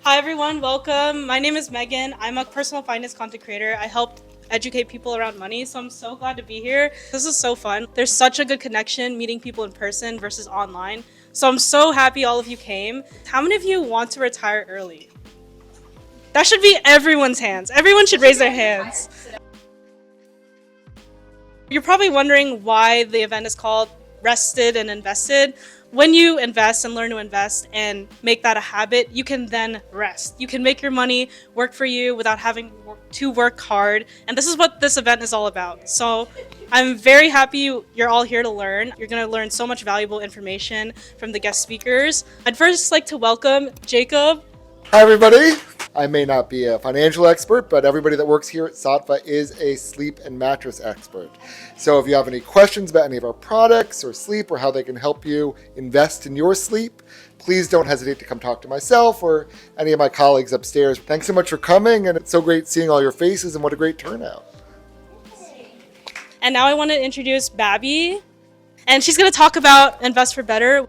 Hi everyone, welcome. My name is Megan. I'm a personal finance content creator. I help educate people around money, so I'm so glad to be here. This is so fun. There's such a good connection meeting people in person versus online. So I'm so happy all of you came. How many of you want to retire early? That should be everyone's hands. Everyone should raise their hands. You're probably wondering why the event is called Rested and Invested. When you invest and learn to invest and make that a habit, you can then rest. You can make your money work for you without having to work hard. And this is what this event is all about. So I'm very happy you're all here to learn. You're going to learn so much valuable information from the guest speakers. I'd first like to welcome Jacob. Hi, everybody. I may not be a financial expert, but everybody that works here at Saatva is a sleep and mattress expert. So if you have any questions about any of our products or sleep or how they can help you invest in your sleep, please don't hesitate to come talk to myself or any of my colleagues upstairs. Thanks so much for coming, and it's so great seeing all your faces, and what a great turnout. And now I want to introduce Babby, and she's going to talk about Invest for Better.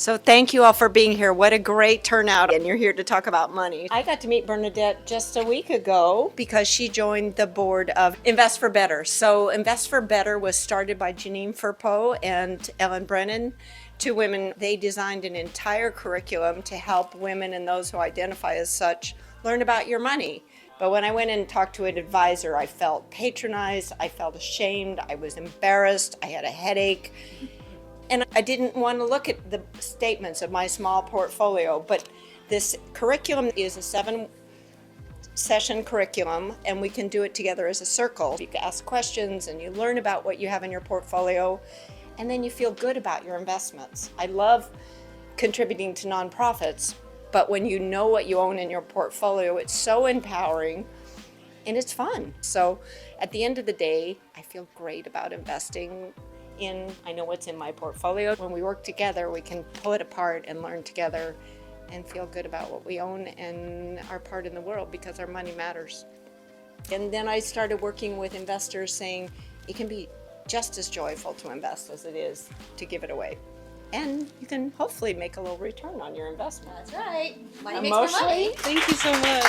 So thank you all for being here. What a great turnout, and you're here to talk about money. I got to meet Bernadette just a week ago because she joined the board of Invest for Better. So Invest for Better was started by Janine Furpo and Ellen Brennan, two women. They designed an entire curriculum to help women and those who identify as such learn about your money. But when I went and talked to an advisor, I felt patronized, I felt ashamed, I was embarrassed, I had a headache. And I didn't want to look at the statements of my small portfolio, but this curriculum is a 7-session curriculum, and we can do it together as a circle. You can ask questions and you learn about what you have in your portfolio, and then you feel good about your investments. I love contributing to nonprofits, but when you know what you own in your portfolio, it's so empowering and it's fun. So at the end of the day, I feel great about investing. I know what's in my portfolio. When we work together, we can pull it apart and learn together and feel good about what we own and our part in the world, because our money matters. And then I started working with investors saying it can be just as joyful to invest as it is to give it away. And you can hopefully make a little return on your investment. That's right. Money makes more money. Thank you so much.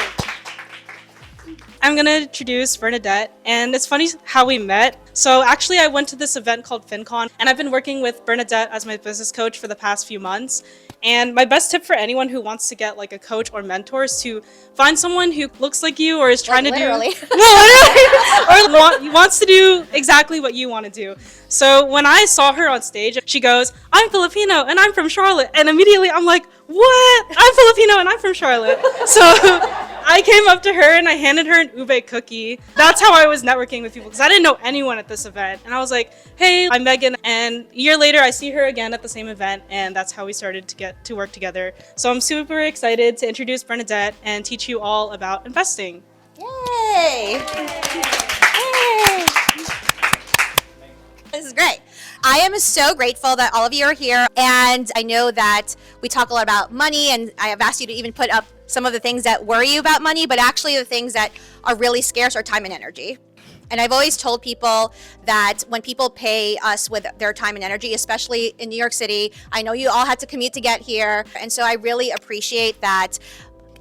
I'm going to introduce Bernadette, and it's funny how we met. So actually I went to this event called FinCon, and I've been working with Bernadette as my business coach for the past few months. And my best tip for anyone who wants to get like a coach or mentor is to find someone who looks like you or is trying to literally. do or wants to do exactly what you want to do. So when I saw her on stage, she goes, "I'm Filipino and I'm from Charlotte," and immediately I'm like, "What? I'm Filipino and I'm from Charlotte." So I came up to her and I handed her an ube cookie. That's how I was networking with people, because I didn't know anyone at this event. And I was like, "Hey, I'm Megan." And a year later, I see her again at the same event, and that's how we started to get to work together. So I'm super excited to introduce Bernadette and teach you all about investing. Yay! Yay! This is great. I am so grateful that all of you are here, and I know that we talk a lot about money, and I have asked you to even put up some of the things that worry you about money, but actually the things that are really scarce are time and energy. And I've always told people that when people pay us with their time and energy, especially in New York City, I know you all had to commute to get here, and so I really appreciate that.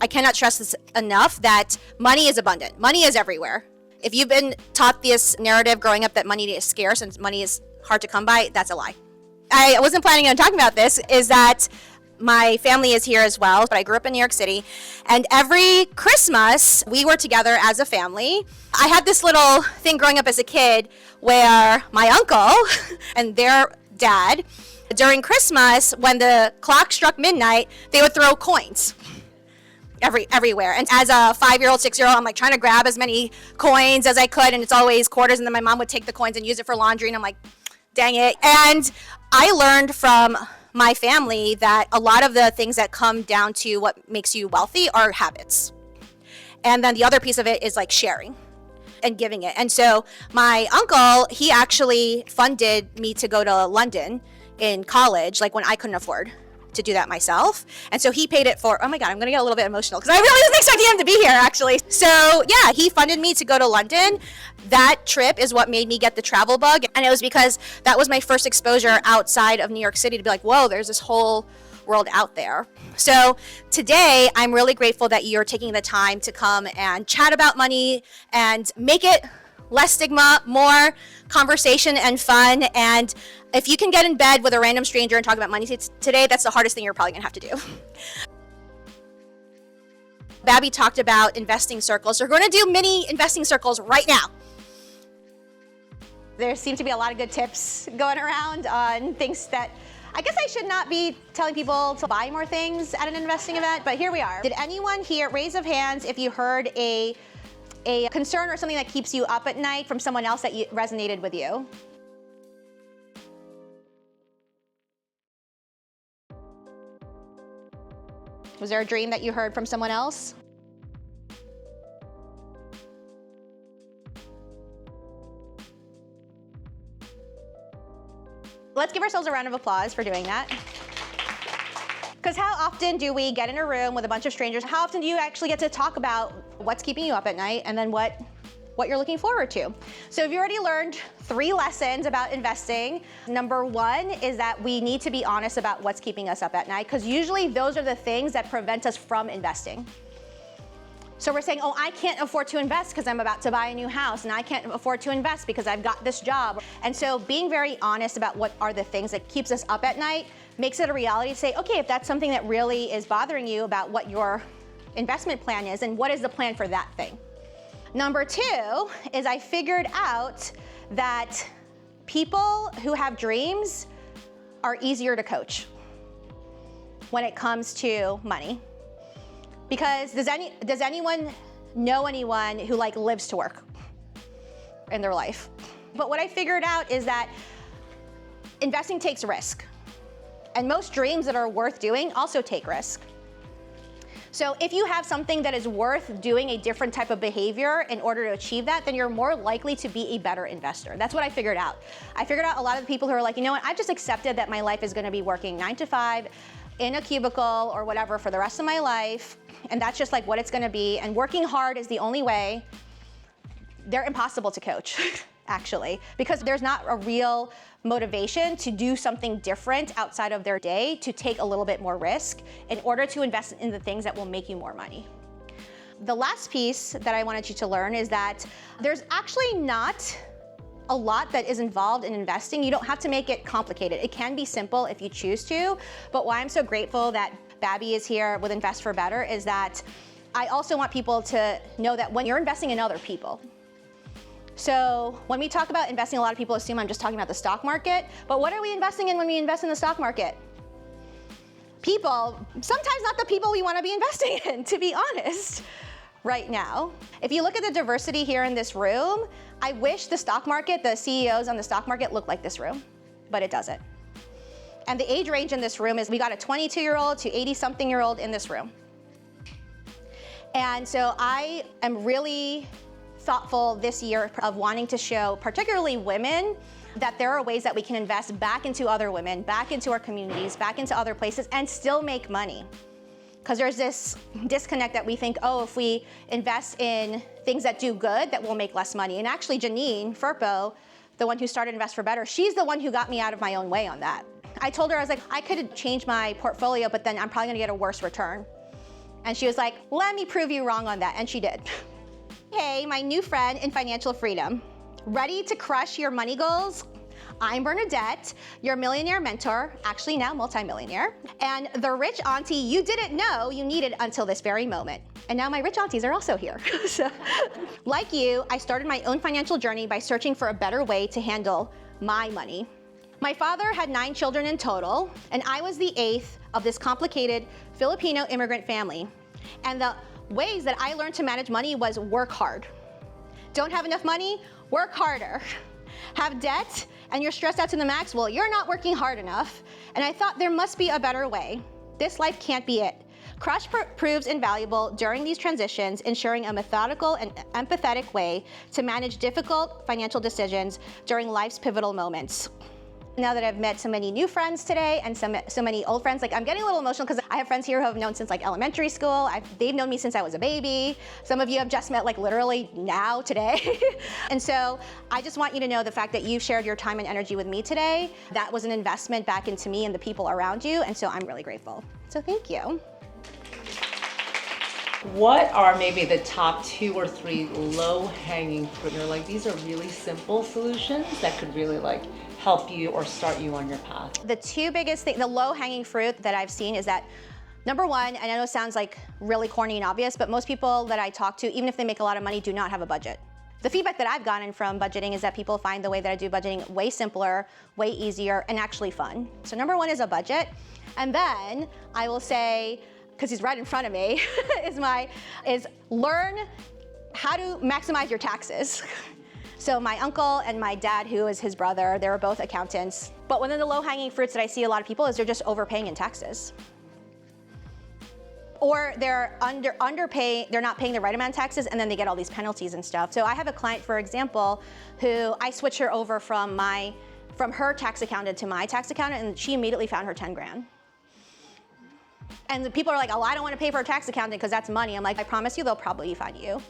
I cannot stress this enough, that money is abundant. Money is everywhere. If you've been taught this narrative growing up that money is scarce and money is hard to come by, that's a lie. I wasn't planning on talking about this, is that my family is here as well, but I grew up in New York City, and every Christmas we were together as a family. I had this little thing growing up as a kid where my uncle and their dad, during Christmas, when the clock struck midnight, they would throw coins everywhere. And as a 5-year-old, 6-year-old, I'm like trying to grab as many coins as I could, and it's always quarters, and then my mom would take the coins and use it for laundry, and I'm like, dang it. And I learned from my family that a lot of the things that come down to what makes you wealthy are habits. And then the other piece of it is like sharing and giving it. And so my uncle, he actually funded me to go to London in college, like when I couldn't afford to do that myself. And so he paid it for, oh my God, I'm gonna get a little bit emotional because I really wasn't expecting him to be here actually. So yeah, he funded me to go to London. That trip is what made me get the travel bug. And it was because that was my first exposure outside of New York City to be like, whoa, there's this whole world out there. So today, I'm really grateful that you're taking the time to come and chat about money and make it less stigma, more conversation and fun. And if you can get in bed with a random stranger and talk about money today, that's the hardest thing you're probably gonna have to do. Babby talked about investing circles. So we're going to do mini investing circles right now. There seem to be a lot of good tips going around on things that I guess I should not be telling people to buy more things at an investing event, but here we are. Did anyone here, raise of hands, if you heard a concern or something that keeps you up at night from someone else that resonated with you? Was there a dream that you heard from someone else? Let's give ourselves a round of applause for doing that. Because how often do we get in a room with a bunch of strangers? How often do you actually get to talk about what's keeping you up at night and then what you're looking forward to? So if you already learned 3 lessons about investing, number 1 is that we need to be honest about what's keeping us up at night, because usually those are the things that prevent us from investing. So we're saying, oh, I can't afford to invest because I'm about to buy a new house, and I can't afford to invest because I've got this job. And so being very honest about what are the things that keeps us up at night makes it a reality to say, okay, if that's something that really is bothering you about what your investment plan is, and what is the plan for that thing? Number 2 is I figured out that people who have dreams are easier to coach when it comes to money. Because does anyone know anyone who lives to work in their life? But what I figured out is that investing takes risk. And most dreams that are worth doing also take risk. So if you have something that is worth doing a different type of behavior in order to achieve that, then you're more likely to be a better investor. That's what I figured out. I figured out a lot of the people who are like, you know what, I've just accepted that my life is gonna be working 9 to 5 in a cubicle or whatever for the rest of my life, and that's just what it's gonna be, and working hard is the only way. They're impossible to coach, actually, because there's not a real motivation to do something different outside of their day, to take a little bit more risk in order to invest in the things that will make you more money. The last piece that I wanted you to learn is that there's actually not a lot that is involved in investing. You don't have to make it complicated. It can be simple if you choose to, but why I'm so grateful that Babby is here with Invest for Better is that I also want people to know that when you're investing in other people. So when we talk about investing, a lot of people assume I'm just talking about the stock market, but what are we investing in when we invest in the stock market? People, sometimes not the people we want to be investing in, to be honest, right now. If you look at the diversity here in this room, I wish the stock market, the CEOs on the stock market looked like this room, but it doesn't. And the age range in this room is we got a 22-year-old to 80-something-year-old in this room. And so I am really thoughtful this year of wanting to show, particularly women, that there are ways that we can invest back into other women, back into our communities, back into other places, and still make money. Because there's this disconnect that we think, oh, if we invest in things that do good, that we'll make less money. And actually, Janine Furpo, the one who started Invest for Better, she's the one who got me out of my own way on that. I told her, I was like, I could change my portfolio, but then I'm probably gonna get a worse return. And she was like, let me prove you wrong on that, and she did. Hey, my new friend in financial freedom. Ready to crush your money goals? I'm Bernadette, your millionaire mentor, actually now multimillionaire, and the rich auntie you didn't know you needed until this very moment. And now my rich aunties are also here. So, like you, I started my own financial journey by searching for a better way to handle my money. My father had 9 children in total, and I was the 8th of this complicated Filipino immigrant family. And the ways that I learned to manage money was work hard. Don't have enough money? Work harder. Have debt and you're stressed out to the max? Well, you're not working hard enough. And I thought there must be a better way. This life can't be it. Crush proves invaluable during these transitions, ensuring a methodical and empathetic way to manage difficult financial decisions during life's pivotal moments. Now that I've met so many new friends today and so many old friends, like I'm getting a little emotional because I have friends here who I've known since like elementary school. They've known me since I was a baby. Some of you have just met like literally now, today. And so I just want you to know the fact that you shared your time and energy with me today. That was an investment back into me and the people around you. And so I'm really grateful. So thank you. What are maybe the top 2 or 3 low-hanging fruit? You're like, these are really simple solutions that could really like help you or start you on your path. The 2 biggest things, the low-hanging fruit that I've seen is that, number 1, and I know it sounds like really corny and obvious, but most people that I talk to, even if they make a lot of money, do not have a budget. The feedback that I've gotten from budgeting is that people find the way that I do budgeting way simpler, way easier, and actually fun. So number 1 is a budget. And then I will say, because he's right in front of me, is learn how to maximize your taxes. So my uncle and my dad, who is his brother, they were both accountants. But one of the low-hanging fruits that I see a lot of people is they're just overpaying in taxes. Or they're underpaying, they're not paying the right amount of taxes, and then they get all these penalties and stuff. So I have a client, for example, who I switched her over from her tax accountant to my tax accountant, and she immediately found her 10 grand. And the people are like, oh, I don't want to pay for a tax accountant because that's money. I'm like, I promise you, they'll probably find you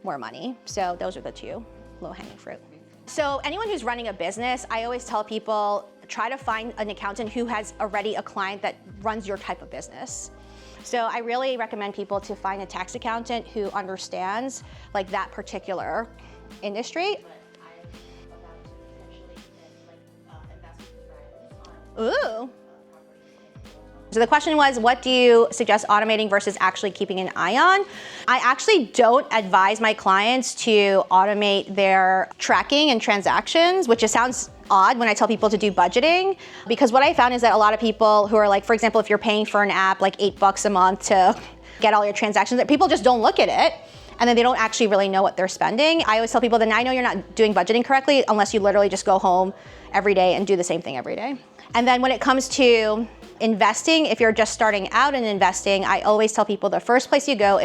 more money. So those are the 2 low-hanging fruit. So anyone who's running a business, I always tell people, try to find an accountant who has already a client that runs your type of business. So I really recommend people to find a tax accountant who understands like that particular industry. Ooh. So the question was, what do you suggest automating versus actually keeping an eye on? I actually don't advise my clients to automate their tracking and transactions, which just sounds odd when I tell people to do budgeting, because what I found is that a lot of people who are like, for example, if you're paying for an app like $8 a month to get all your transactions, that people just don't look at it. And then they don't actually really know what they're spending. I always tell people that I know you're not doing budgeting correctly unless you literally just go home every day and do the same thing every day. And then when it comes to investing, if you're just starting out in investing, I always tell people the first place you go,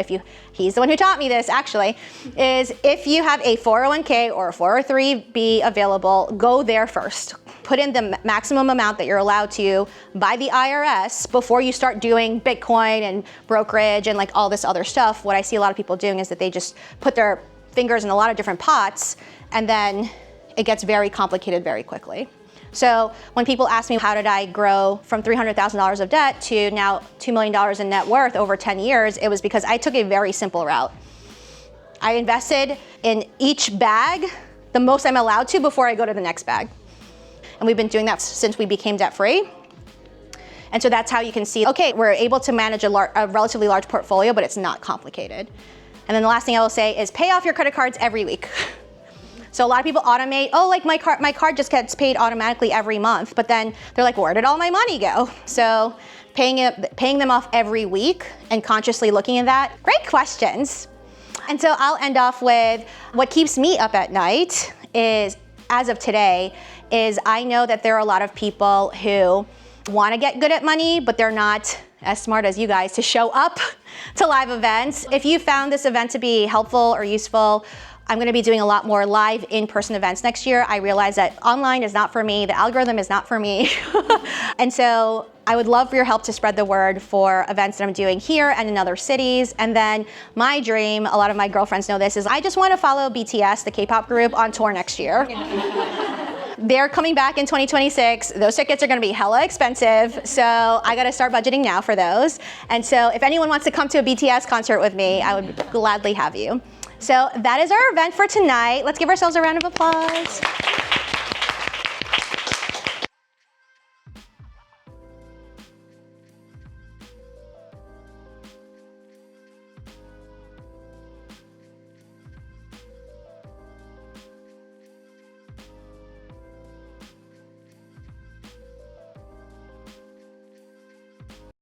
he's the one who taught me this actually, is if you have a 401k or a 403b available, go there first. Put in the maximum amount that you're allowed to by the IRS before you start doing Bitcoin and brokerage and like all this other stuff. What I see a lot of people doing is that they just put their fingers in a lot of different pots, and then it gets very complicated very quickly. So when people ask me how did I grow from $300,000 of debt to now $2 million in net worth over 10 years, it was because I took a very simple route. I invested in each bag the most I'm allowed to before I go to the next bag. And we've been doing that since we became debt free. And so that's how you can see, okay, we're able to manage a relatively large portfolio, but it's not complicated. And then the last thing I will say is pay off your credit cards every week. So a lot of people automate, oh, like my card just gets paid automatically every month, but then they're like, where did all my money go? So paying them off every week and consciously looking at that. Great questions. And so I'll end off with what keeps me up at night is, as of today, is I know that there are a lot of people who want to get good at money, but they're not as smart as you guys to show up to live events. If you found this event to be helpful or useful, I'm going to be doing a lot more live in-person events next year. I realize that online is not for me. The algorithm is not for me. And so I would love for your help to spread the word for events that I'm doing here and in other cities. And then my dream, a lot of my girlfriends know this, is I just want to follow BTS, the K-pop group, on tour next year. They're coming back in 2026. Those tickets are going to be hella expensive. So I got to start budgeting now for those. And so if anyone wants to come to a BTS concert with me, I would gladly have you. So that is our event for tonight. Let's give ourselves a round of applause.